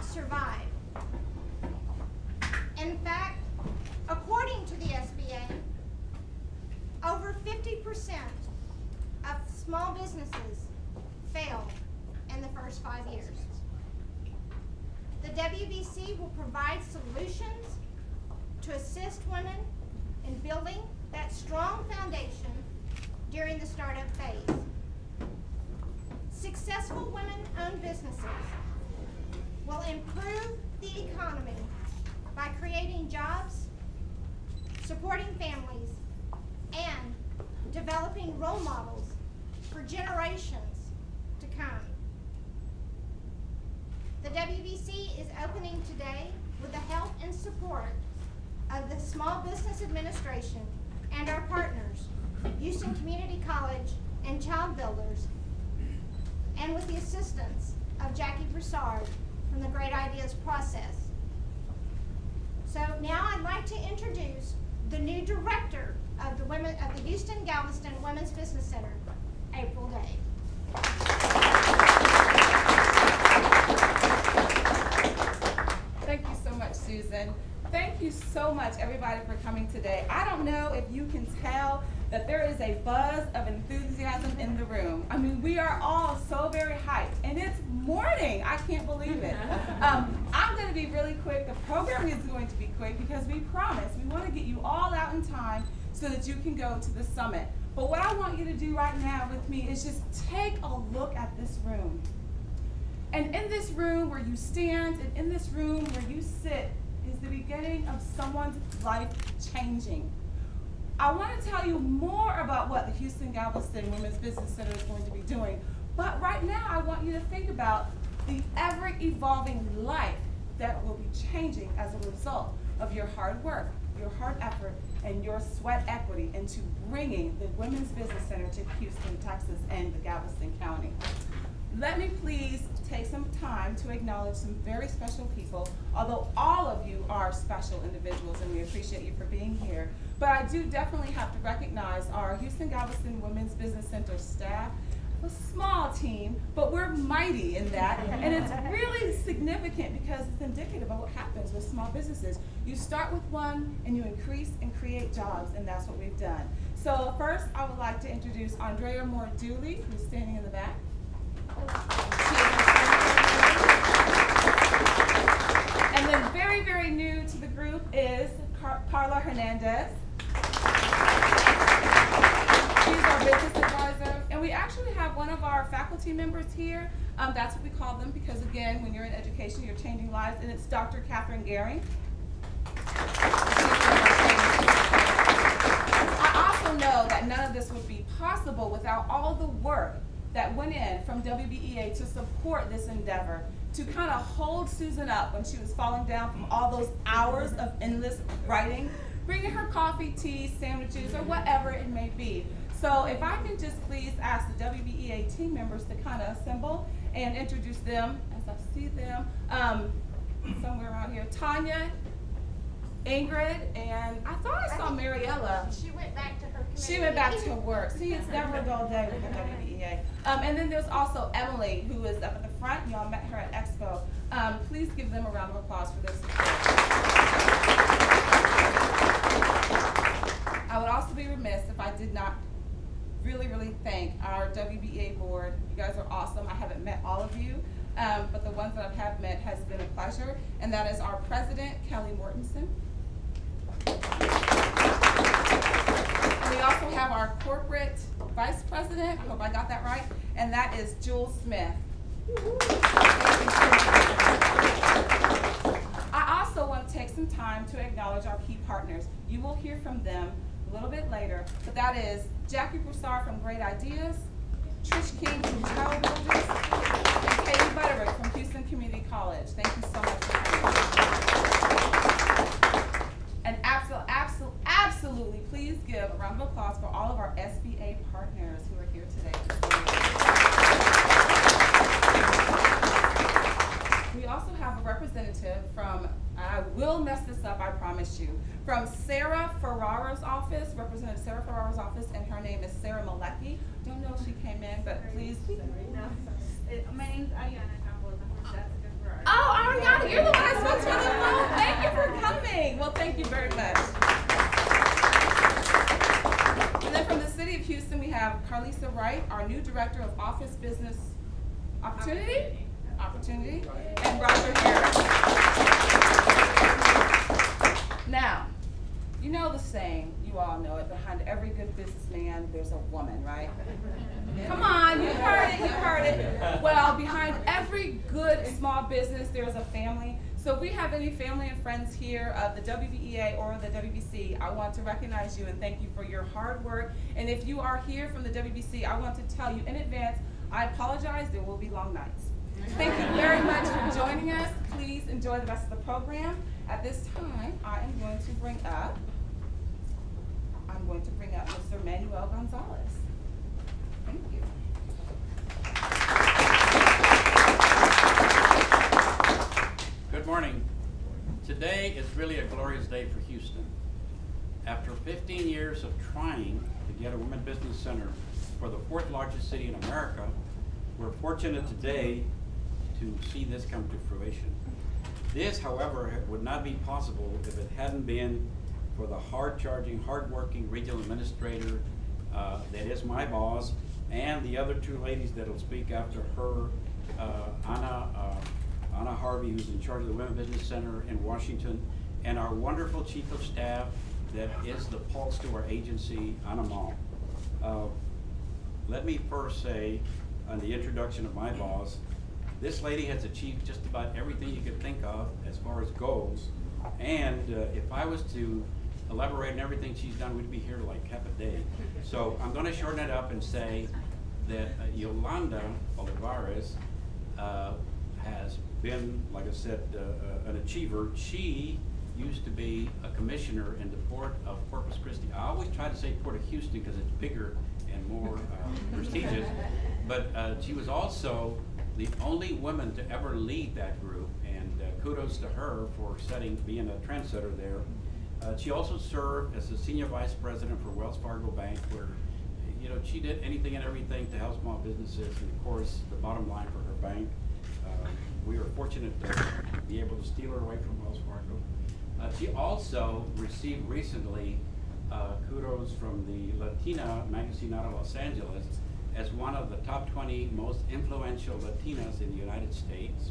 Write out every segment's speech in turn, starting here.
not survive. In fact, according to the SBA, over 50% of small businesses fail in the first 5 years. The WBC will provide solutions to assist women in building that strong foundation during the startup phase. Successful women-owned businesses will improve the economy by creating jobs, supporting families, and developing role models for generations to come. The WBC is opening today with the help and support of the Small Business Administration and our partners, Houston Community College and Child Builders, and with the assistance of Jackie Broussard from the Great Ideas Process. So now I'd like to introduce the new director of the Houston Galveston Women's Business Center, April Day. Thank you so much, Susan. Thank you so much, everybody, for coming today. I don't know if you can tell that there is a buzz of enthusiasm in the room. I mean, we are all so very hyped, and it's morning. I can't believe it. I'm going to be really quick. The program is going to be quick because we promise we want to get you all out in time so that you can go to the summit. But what I want you to do right now with me is just take a look at this room. And in this room where you stand and in this room where you sit is the beginning of someone's life changing. I want to tell you more about what the Houston Galveston Women's Business Center is going to be doing. But right now, I want you to think about the ever-evolving life that will be changing as a result of your hard work, your hard effort, and your sweat equity into bringing the Women's Business Center to Houston, Texas, and the Galveston County. Let me please take some time to acknowledge some very special people, although all of you are special individuals and we appreciate you for being here. But I do definitely have to recognize our Houston Galveston Women's Business Center staff. A small team, but we're mighty in that, and it's really significant because it's indicative of what happens with small businesses. You start with one and you increase and create jobs, and that's what we've done. So first, I would like to introduce Andrea Moore Dooley, who's standing in the back. And then very, very new to the group is Carla Hernandez. She's our business advisor. And we actually have one of our faculty members here. That's what we call them because, again, when you're in education, you're changing lives. And it's Dr. Catherine Gehring. I also know that none of this would be possible without all the work that went in from WBEA to support this endeavor, to kind of hold Susan up when she was falling down from all those hours of endless writing, bringing her coffee, tea, sandwiches, or whatever it may be. So if I can just please ask the WBEA team members to kind of assemble and introduce them as I see them somewhere around here. Tanya, Ingrid, and I thought I saw Mariella. She went back to her committee. She went back to work. See, it's never a dull day with the WBEA. And then there's also Emily, who is up at the front. Y'all met her at Expo. Please give them a round of applause for their support. I would also be remiss if I did not really, really thank our WBEA board. You guys are awesome. I haven't met all of you, but the ones that I have met has been a pleasure. And that is our president, Kelly Mortensen. And we also have our corporate vice president, I hope I got that right, and that is Jules Smith. I also want to take some time to acknowledge our key partners. You will hear from them a little bit later, but that is Jackie Broussard from Great Ideas, Trish King from Child Builders, and Katie Butterick from Houston Community College. Thank you so much for coming. And absolutely, please give a round of applause for all of our SBA partners who are here today. We also have a representative from, I will mess this up, I promise you, from Sarah Ferrara's office, Representative Sarah Ferrara's office, and her name is Sarah Malecki. Don't know if she came in, but please. My name's Ariana Campos. I'm from Jessica Ferrara. Oh, Ariana, amazing. Well, thank you very much. And then from the City of Houston, we have Carlisa Wright, our new Director of Office Business Opportunity, and Roger Harris. Now, you know the saying, you all know it, behind every good businessman, there's a woman, right? Come on, you've heard it. Well, behind every good small business, there's a family. So if we have any family and friends here of the WBEA or the WBC, I want to recognize you and thank you for your hard work. And if you are here from the WBC, I want to tell you in advance, I apologize, there will be long nights. Thank you very much for joining us. Please enjoy the rest of the program. At this time, I'm going to bring up Mr. Manuel Gonzalez. Thank you. Good morning. Today is really a glorious day for Houston. After 15 years of trying to get a Women Business Center for the 4th largest city in America, we're fortunate today to see this come to fruition. This, however, would not be possible if it hadn't been for the hard-charging, hard-working regional administrator that is my boss, and the other 2 ladies that will speak after her, Anna Harvey, who's in charge of the Women Business Center in Washington, and our wonderful Chief of Staff that is the pulse to our agency, Anna Mall. Let me first say, on the introduction of my boss, this lady has achieved just about everything you could think of as far as goals, and if I was to elaborate on everything she's done, we'd be here like half a day. So I'm going to shorten it up and say that Yolanda Olivares has been, like I said, an achiever. She used to be a commissioner in the Port of Corpus Christi. I always try to say Port of Houston because it's bigger and more prestigious, but she was also the only woman to ever lead that group, and kudos to her for being a trendsetter there. She also served as the senior vice president for Wells Fargo Bank, where she did anything and everything to help small businesses, and of course the bottom line for her bank. We were fortunate to be able to steal her away from Wells Fargo. She also received recently kudos from the Latina magazine out of Los Angeles as one of the top 20 most influential Latinas in the United States.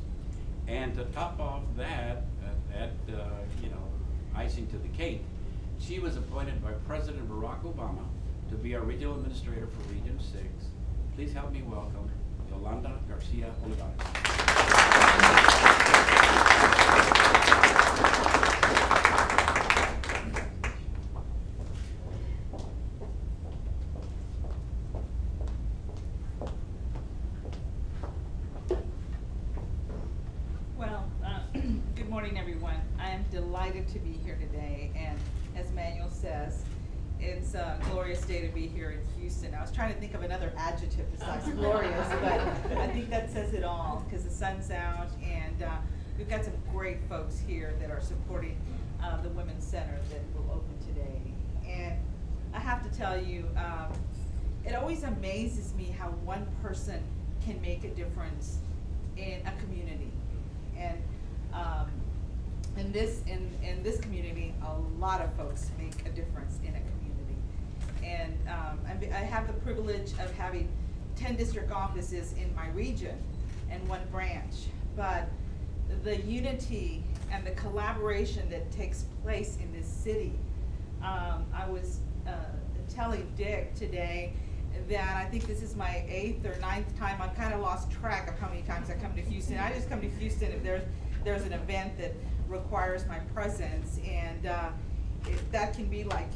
And to top off that, icing to the cake, she was appointed by President Barack Obama to be our regional administrator for Region 6. Please help me welcome Yolanda Garcia Olivares. Good morning, everyone. I am delighted to be here today, and as Manuel says, it's a glorious day to be here in Houston. I was trying to think of another adjective besides glorious, but I think that says it all because the sun's out, and we've got some great folks here that are supporting the Women's Center that will open today. And I have to tell you, it always amazes me how one person can make a difference in a community. And in this community, a lot of folks make a difference in a community. And I have the privilege of having 10 district offices in my region and 1 branch. But the unity and the collaboration that takes place in this city, I was telling Dick today that I think this is my 8th or 9th time. I've kind of lost track of how many times I come to Houston. I just come to Houston if there's an event that requires my presence, and that can be like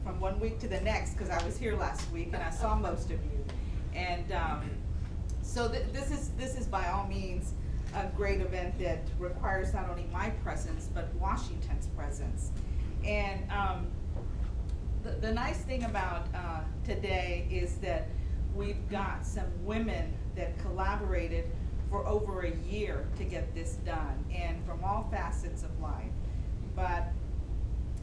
from one week to the next, because I was here last week and I saw most of you. And so this is by all means a great event that requires not only my presence but Washington's presence. And the nice thing about today is that we've got some women that collaborated for over a year to get this done, and from all facets of life. But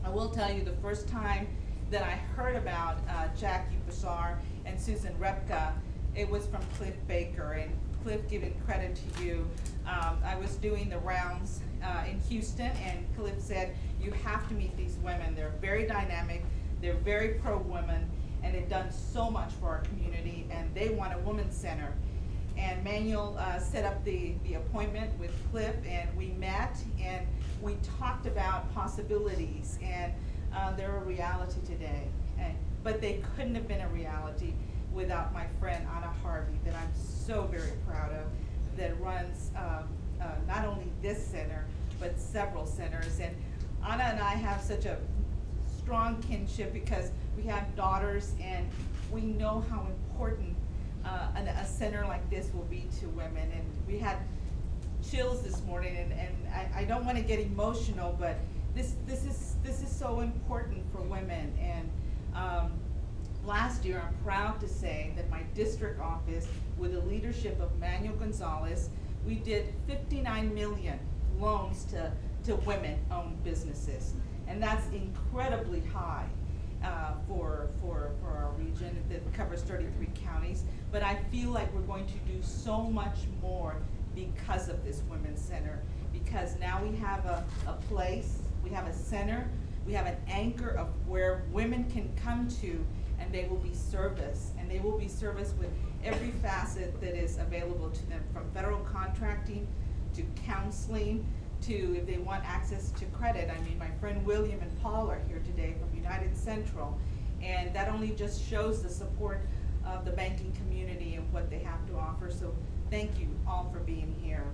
I will tell you, the first time that I heard about Jackie Bassar and Susan Repka, it was from Cliff Baker. And Cliff, giving credit to you, I was doing the rounds in Houston, and Cliff said, you have to meet these women. They're very dynamic, they're very pro-women, and they've done so much for our community, and they want a women's center. And Manuel set up the appointment with Cliff, and we met, and we talked about possibilities, and they're a reality today. But they couldn't have been a reality without my friend Anna Harvey, that I'm so very proud of, that runs not only this center, but several centers. And Anna and I have such a strong kinship because we have daughters, and we know how important a center like this will be to women. And we had chills this morning, and I don't want to get emotional, but this is so important for women. And last year, I'm proud to say that my district office, with the leadership of Manuel Gonzalez, we did 59 million loans to women-owned businesses, and that's incredibly high for our region that covers 33 counties. But I feel like we're going to do so much more because of this Women's Center, because now we have a place, we have a center, we have an anchor of where women can come to, and they will be serviced, and they will be serviced with every facet that is available to them, from federal contracting to counseling to, if they want access to credit. I mean, my friend William and Paul are here today from United Central, and that only just shows the support of the banking community and what they have to offer. So thank you all for being here.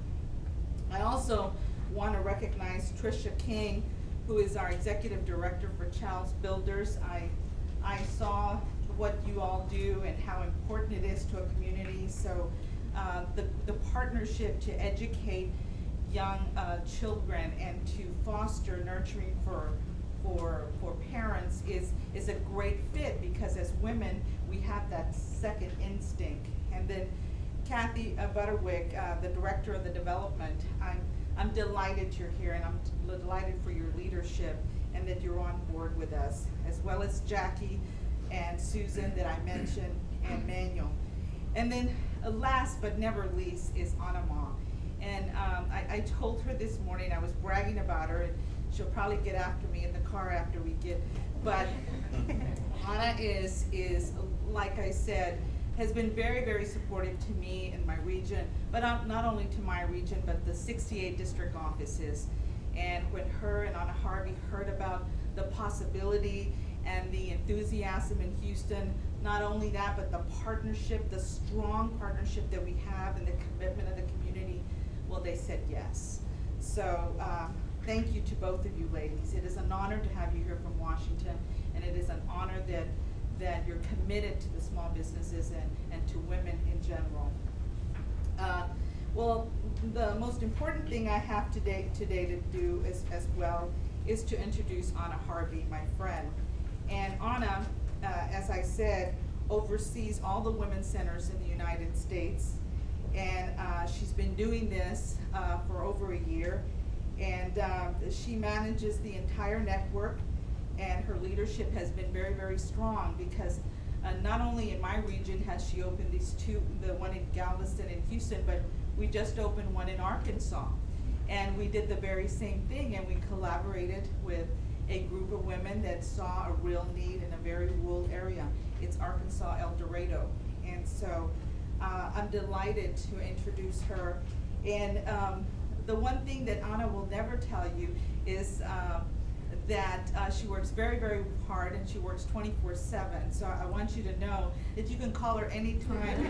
I also want to recognize Tricia King, who is our executive director for Child's Builders. I saw what you all do and how important it is to a community. So the partnership to educate young children and to foster nurturing for parents is a great fit, because as women we have that second instinct. And then Kathy Butterwick, the director of the development, I'm delighted you're here, and I'm delighted for your leadership and that you're on board with us, as well as Jackie and Susan that I mentioned, and Manuel. And then last but never least is Anna Ma. And I told her this morning, I was bragging about her, and she'll probably get after me in the car after we get, but Anna is, like I said, has been very, very supportive to me and my region, but not only to my region, but the 68 district offices. And when her and Anna Harvey heard about the possibility and the enthusiasm in Houston, not only that, but the partnership, the strong partnership that we have, and the commitment of the community, well, they said yes. So thank you to both of you ladies. It is an honor to have you here from Washington, and it is an honor that you're committed to the small businesses and to women in general. Well, the most important thing I have today to do as well is to introduce Anna Harvey, my friend. And Anna, as I said, oversees all the women's centers in the United States. And she's been doing this for over a year. And she manages the entire network, and her leadership has been very, very strong, because not only in my region has she opened these two, the one in Galveston and Houston, but we just opened one in Arkansas. And we did the very same thing, and we collaborated with a group of women that saw a real need in a very rural area. It's Arkansas El Dorado. And so I'm delighted to introduce her. And the one thing that Anna will never tell you is that she works very, very hard, and she works 24/7. So I want you to know that you can call her anytime.